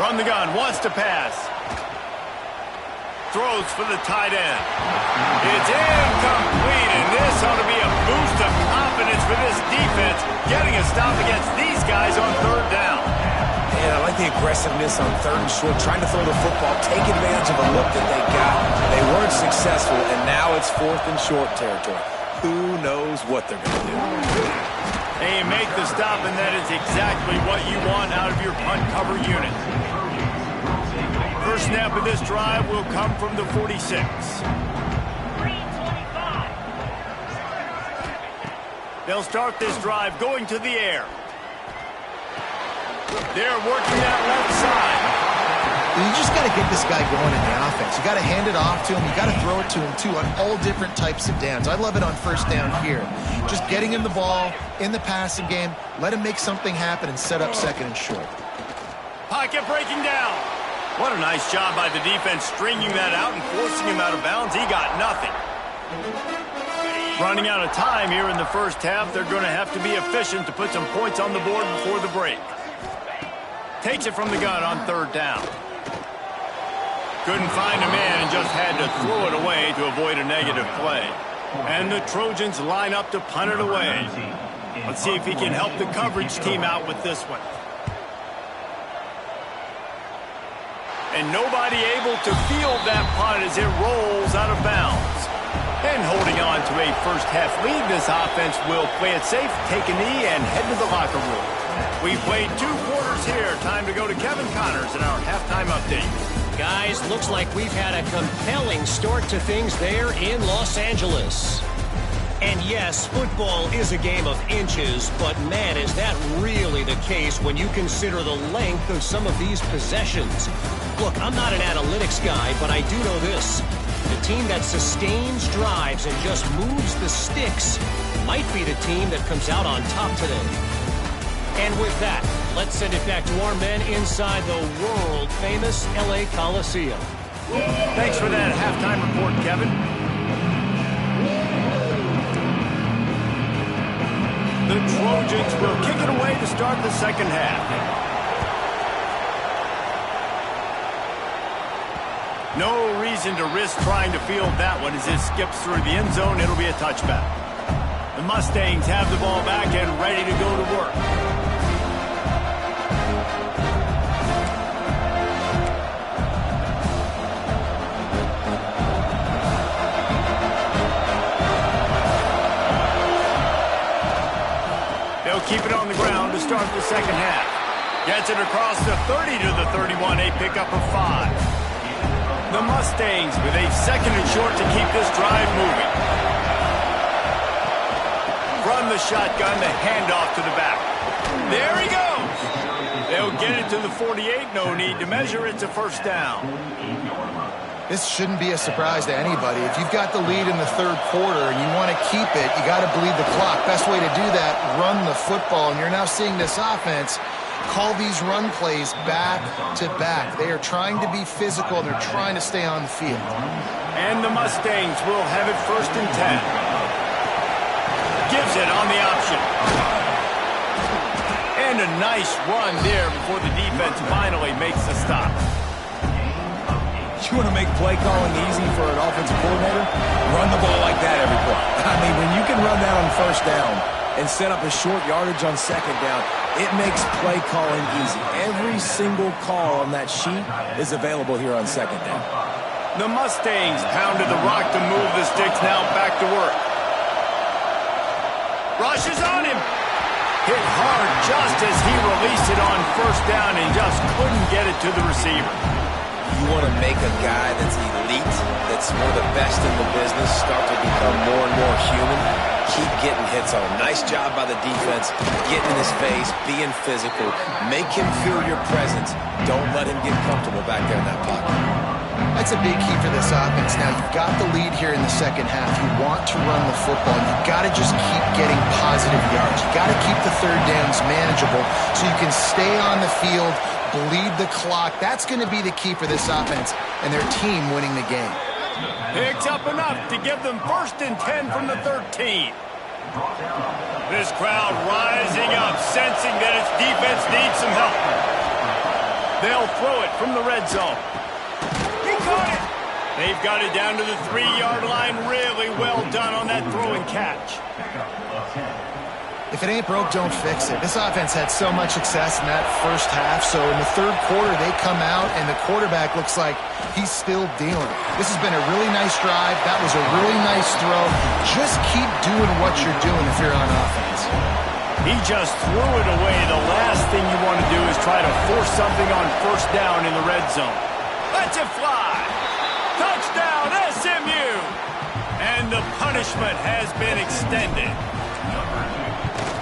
From the gun, wants to pass. Throws for the tight end. It's incomplete, and this ought to be a boost of confidence for this defense, getting a stop against these guys on third down. Yeah, I like the aggressiveness on third and short, trying to throw the football, take advantage of the look that they got. They weren't successful, and now it's fourth and short territory. Who knows what they're going to do? And you make the stop, and that is exactly what you want out of your punt cover unit. First snap of this drive will come from the 46. They'll start this drive going to the air. They're working that left side. You just got to get this guy going in the offense. You got to hand it off to him. You got to throw it to him, too, on all different types of downs. I love it on first down here. Just getting him the ball in the passing game, let him make something happen and set up second and short. Pocket breaking down. What a nice job by the defense stringing that out and forcing him out of bounds. He got nothing. Running out of time here in the first half. They're going to have to be efficient to put some points on the board before the break. Takes it from the gun on third down. Couldn't find a man and just had to throw it away to avoid a negative play. And the Trojans line up to punt it away. Let's see if he can help the coverage team out with this one. And nobody able to field that punt as it rolls out of bounds. And holding on to a first half lead, this offense will play it safe, take a knee, and head to the locker room. We played 2 quarters here. Time to go to Kevin Connors in our halftime update. Guys, looks like we've had a compelling start to things there in Los Angeles. And yes, football is a game of inches, but man, is that really the case when you consider the length of some of these possessions. Look, I'm not an analytics guy, but I do know this. The team that sustains drives and just moves the sticks might be the team that comes out on top today. And with that, let's send it back to our men inside the world-famous LA Coliseum. Thanks for that halftime report, Kevin. The Trojans will kick it away to start the second half. No reason to risk trying to field that one as it skips through the end zone. It'll be a touchback. The Mustangs have the ball back and ready to go to work. They'll keep it on the ground to start the second half. Gets it across the 30 to the 31, a pickup of 5. The Mustangs with a second and short to keep this drive moving. From the shotgun, the handoff to the back. There he goes. They'll get it to the 48. No need to measure. It's a first down. This shouldn't be a surprise to anybody. If you've got the lead in the third quarter and you want to keep it, you got to bleed the clock. Best way to do that, run the football. And you're now seeing this offense call these run plays back to back. They are trying to be physical. They're trying to stay on the field. And the Mustangs will have it first and 10. Gives it on the option. And a nice run there before the defense finally makes the stop. You want to make play calling easy for an offensive coordinator? Run the ball like that every play. I mean, when you can run that on first down and set up a short yardage on second down, it makes play calling easy. Every single call on that sheet is available here on second down. The Mustangs pounded the rock to move the sticks, now back to work. Rushes on him. Hit hard just as he released it on first down and just couldn't get it to the receiver. You want to make a guy that's elite, that's one of the best in the business, start to become more and more human. Keep getting hits on him. Nice job by the defense, getting in his face, being physical. Make him feel your presence. Don't let him get comfortable back there in that pocket. That's a big key for this offense. Now, you've got the lead here in the second half. You want to run the football. You've got to just keep getting positive yards. You've got to keep the third downs manageable so you can stay on the field, bleed the clock. That's going to be the key for this offense and their team winning the game. Picks up enough to give them first and 10 from the 13. This crowd rising up, sensing that its defense needs some help. They'll throw it from the red zone. He caught it. They've got it down to the 3-yard line. Really well done on that throw and catch. If it ain't broke, don't fix it. This offense had so much success in that first half, so in the third quarter, they come out, and the quarterback looks like he's still dealing. This has been a really nice drive. That was a really nice throw. Just keep doing what you're doing if you're on offense. He just threw it away. The last thing you want to do is try to force something on first down in the red zone. Let's it fly. Touchdown, SMU. And the punishment has been extended.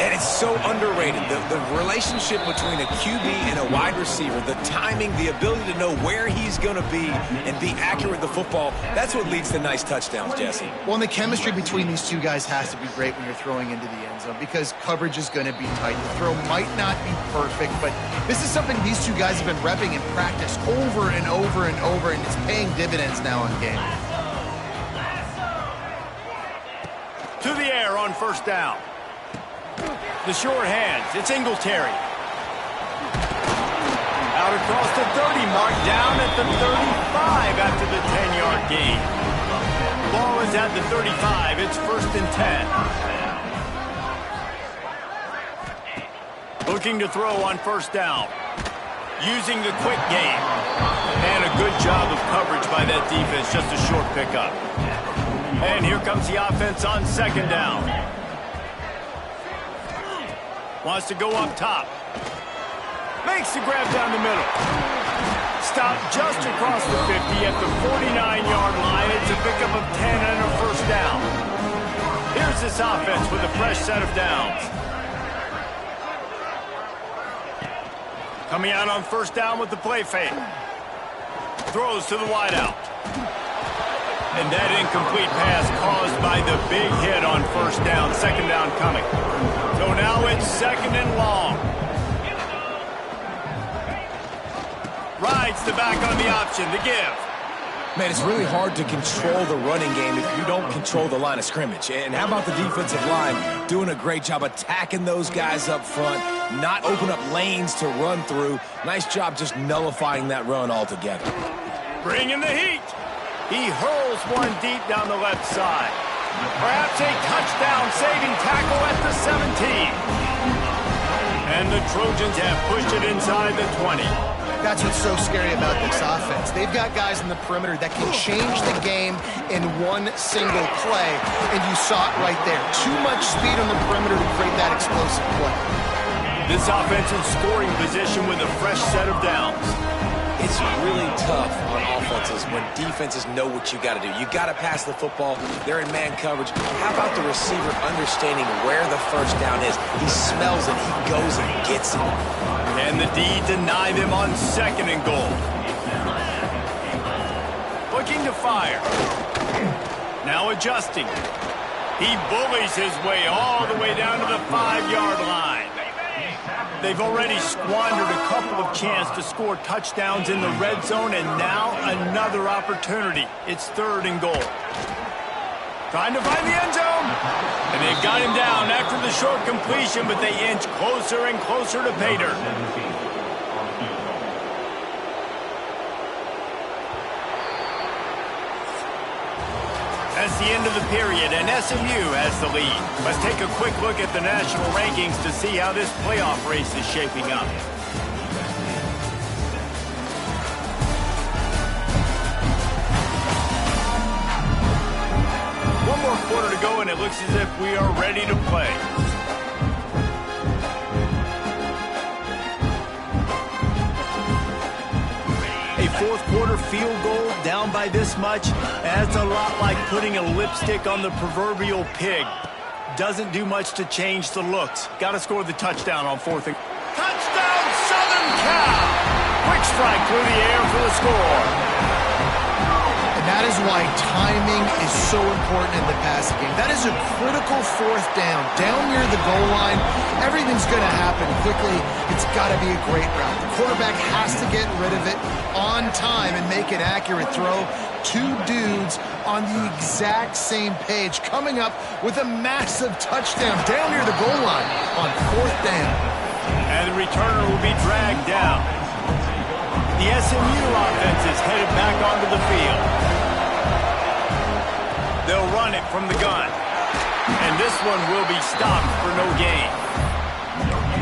And it's so underrated. The relationship between a QB and a wide receiver, the timing, the ability to know where he's going to be and be accurate with the football, that's what leads to nice touchdowns, Jesse. Well, and the chemistry between these two guys has to be great when you're throwing into the end zone because coverage is going to be tight. The throw might not be perfect, but this is something these two guys have been repping in practice over and over and over, and it's paying dividends now in game. To the air on first down. The short hands, it's Ingletary. Out across the 30, mark down at the 35 after the 10-yard gain. Ball is at the 35, it's 1st and 10. Looking to throw on first down. Using the quick game. And a good job of coverage by that defense, just a short pickup. And here comes the offense on second down. Wants to go up top. Makes the grab down the middle. Stop just across the 50 at the 49-yard line. It's a pickup of 10 and a first down. Here's this offense with a fresh set of downs. Coming out on first down with the play fake. Throws to the wideout. And that incomplete pass caused by the big hit on first down. Second down coming. So now it's second and long. Rides the back on the option to give. Man, it's really hard to control the running game if you don't control the line of scrimmage. And how about the defensive line doing a great job attacking those guys up front, not open up lanes to run through. Nice job just nullifying that run altogether. Bringing the heat. He hurls one deep down the left side. Perhaps a touchdown-saving tackle at the 17. And the Trojans have pushed it inside the 20. That's what's so scary about this offense. They've got guys in the perimeter that can change the game in one single play, and you saw it right there. Too much speed on the perimeter to create that explosive play. This offense in scoring position with a fresh set of downs. It's really tough on offenses when defenses know what you got to do. You got to pass the football. They're in man coverage. How about the receiver understanding where the first down is? He smells it. He goes and gets it. And the D deny them on second and goal. Looking to fire. Now adjusting. He bullies his way all the way down to the 5-yard line. They've already squandered a couple of chances to score touchdowns in the red zone, and now another opportunity. It's third and goal. Trying to find the end zone. And they've got him down after the short completion, but they inch closer and closer to pay dirt. That's the end of the period, and SMU has the lead. Let's take a quick look at the national rankings to see how this playoff race is shaping up. One more quarter to go, and it looks as if we are ready to play. A fourth quarter field goal down by this much, that's a lot like putting a lipstick on the proverbial pig. Doesn't do much to change the looks. Got to score the touchdown on fourth and... Touchdown, Southern Cal! Quick strike through the air for the score. And that is why timing is so important in the passing game. That is a critical fourth down. Down near the goal line, everything's going to happen quickly. It's got to be a great route. The quarterback has to get rid of it on time and make an accurate throw. Two dudes on the exact same page coming up with a massive touchdown down near the goal line on fourth down. And the returner will be dragged down. The SMU offense is headed back onto the field. They'll run it from the gun. And this one will be stopped for no gain.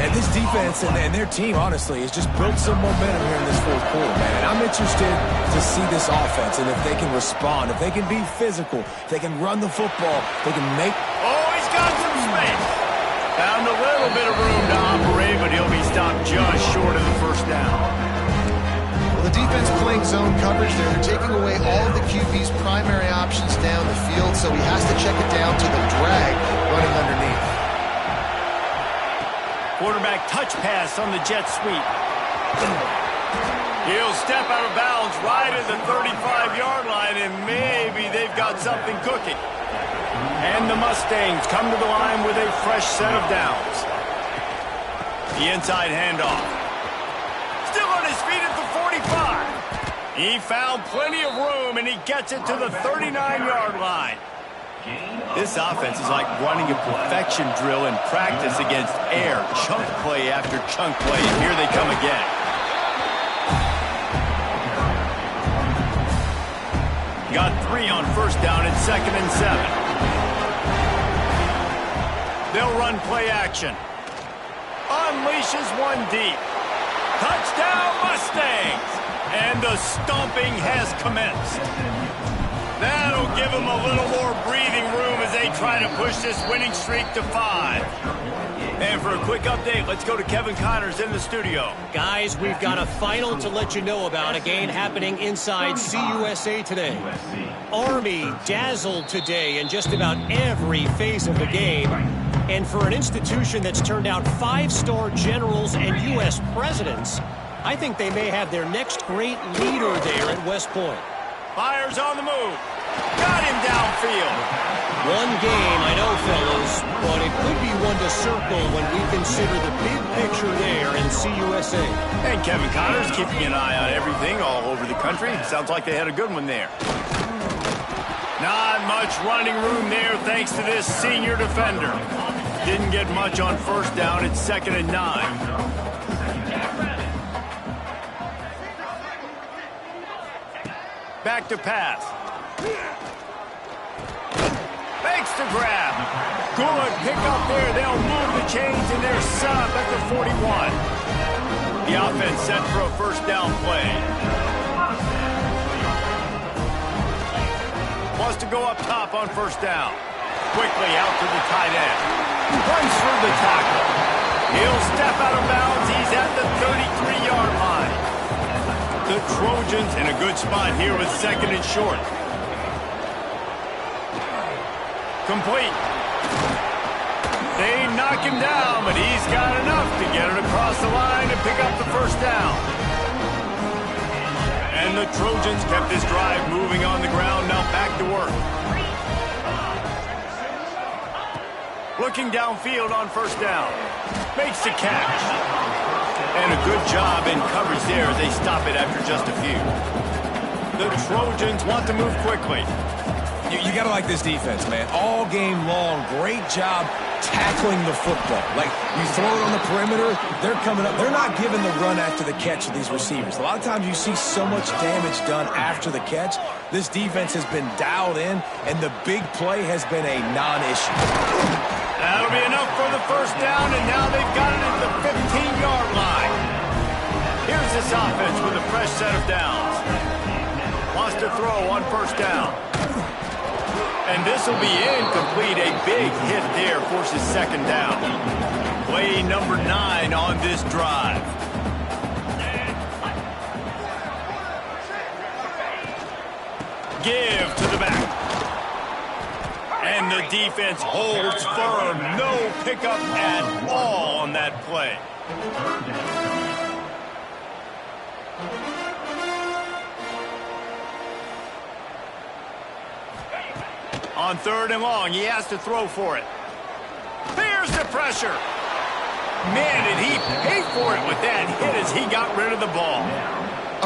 And this defense and their team, honestly, has just built some momentum here in this fourth quarter, man. And I'm interested to see this offense and if they can respond, if they can be physical, if they can run the football, they can make... Oh, he's got some space. Found a little bit of room to operate, but he'll be stopped just short of the first down. Well, the defense playing zone coverage there. They're taking away all of the QB's primary options down the field, so he has to check it down to the drag running underneath. Quarterback touch pass on the jet sweep. He'll step out of bounds right at the 35-yard line, and maybe they've got something cooking. And the Mustangs come to the line with a fresh set of downs. The inside handoff. Still on his feet at the 45. He found plenty of room, and he gets it to the 39-yard line. This offense is like running a perfection drill in practice against air, chunk play after chunk play, and here they come again. Got 3 on first down at 2nd and 7. They'll run play action. Unleashes one deep. Touchdown Mustangs! And the stomping has commenced. That'll give them a little more breathing room as they try to push this winning streak to 5. And for a quick update, let's go to Kevin Connors in the studio. Guys, we've got a final to let you know about, a game happening inside CUSA today. Army dazzled today in just about every phase of the game. And for an institution that's turned out 5-star generals and U.S. presidents, I think they may have their next great leader there at West Point. Fires on the move. Got him downfield. One game, I know, fellas, but it could be one to circle when we consider the big picture there in CUSA. And Kevin Connors keeping an eye on everything all over the country. Sounds like they had a good one there. Not much running room there thanks to this senior defender. Didn't get much on first down. It's 2nd and 9. Back to pass. Fakes to grab. Good pick up there. They'll move the chains and they're set up at the 41. The offense set for a first down play. Wants to go up top on first down. Quickly out to the tight end. Runs through the tackle. He'll step out of bounds. He's at the 33-yard line. The Trojans in a good spot here with 2nd and short. Complete. They knock him down, but he's got enough to get it across the line and pick up the first down. And the Trojans kept this drive moving on the ground, now back to work. Looking downfield on first down. Makes the catch. And a good job in coverage there as they stop it after just a few. The Trojans want to move quickly. You got to like this defense, man. All game long, great job tackling the football. Like, you throw it on the perimeter, they're coming up. They're not giving the run after the catch to these receivers. A lot of times you see so much damage done after the catch. This defense has been dialed in, and the big play has been a non-issue. That'll be enough for the first down, and now they've got it at the 15-yard line. Here's this offense with a fresh set of downs. Wants to throw on first down. And this will be incomplete. A big hit there forces 2nd down. Play number 9 on this drive. Give to the back. And the defense holds firm. No pickup at all on that play. On 3rd and long, he has to throw for it. There's the pressure. Man, did he pay for it with that hit as he got rid of the ball.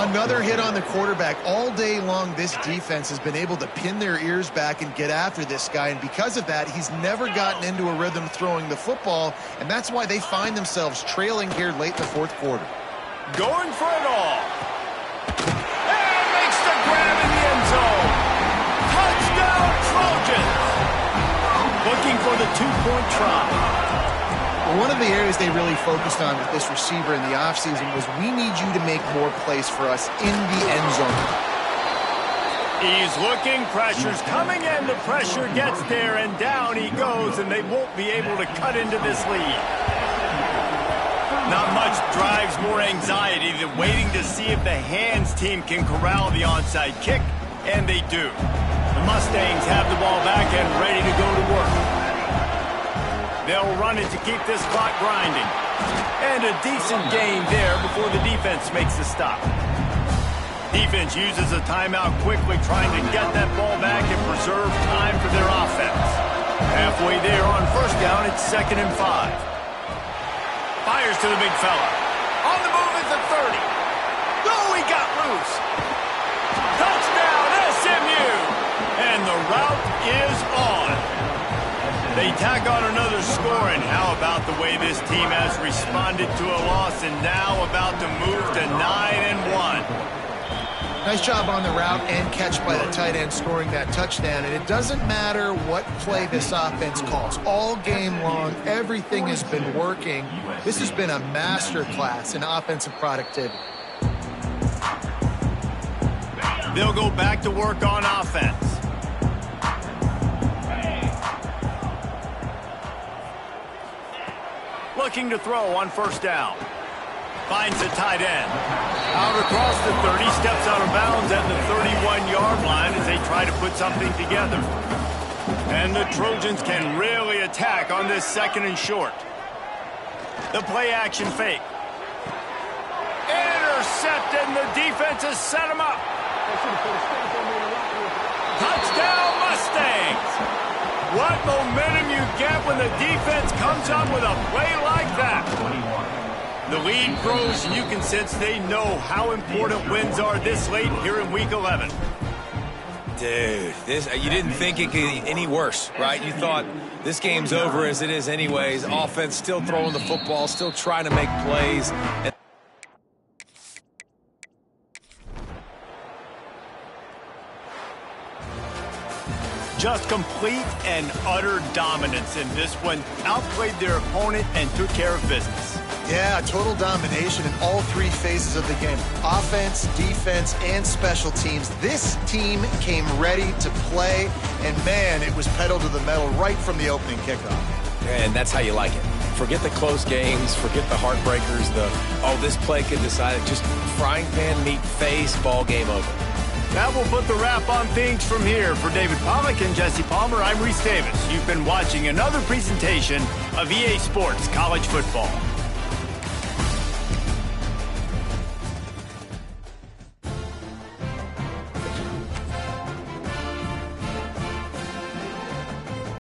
Another hit on the quarterback. All day long, this defense has been able to pin their ears back and get after this guy, and because of that, he's never gotten into a rhythm throwing the football, and that's why they find themselves trailing here late in the 4th quarter. Going for it all. looking for the two-point try. Well, one of the areas they really focused on with this receiver in the offseason was we need you to make more plays for us in the end zone. He's looking, pressure's coming in, the pressure gets there, and down he goes, and they won't be able to cut into this lead. Not much drives more anxiety than waiting to see if the hands team can corral the onside kick, and they do. The Mustangs have the ball back and ready to go to work. They'll run it to keep this clock grinding. And a decent gain there before the defense makes the stop. Defense uses a timeout quickly, trying to get that ball back and preserve time for their offense. Halfway there on first down, it's 2nd and 5. Fires to the big fella. On the move is the 30. Oh, he got loose. Touchdown, SMU! And the route is on. They tack on another score, and how about the way this team has responded to a loss and now about to move to 9-1. Nice job on the route and catch by the tight end scoring that touchdown. And it doesn't matter what play this offense calls. All game long, everything has been working. This has been a masterclass in offensive productivity. They'll go back to work on offense. Looking to throw on first down. Finds the tight end. Out across the 30, steps out of bounds at the 31-yard line as they try to put something together. And the Trojans can really attack on this 2nd and short. The play action fake. Intercepted, and the defense has set him up. Touchdown, Mustangs! What momentum you get when the defense comes up with a play like that. The lead grows, and you can sense they know how important wins are this late here in Week 11. Dude, you didn't think it could get any worse, right? You thought this game's over as it is anyways. Offense still throwing the football, still trying to make plays. Just complete and utter dominance in this one. Outplayed their opponent and took care of business. Yeah, total domination in all three phases of the game. Offense, defense, and special teams. This team came ready to play, and man, it was pedal to the metal right from the opening kickoff. And that's how you like it. Forget the close games, forget the heartbreakers, this play could decide it. Just frying pan, meat face, ball game over. That will put the wrap on things from here. For David Pollack and Jesse Palmer, I'm Reese Davis. You've been watching another presentation of EA Sports College Football.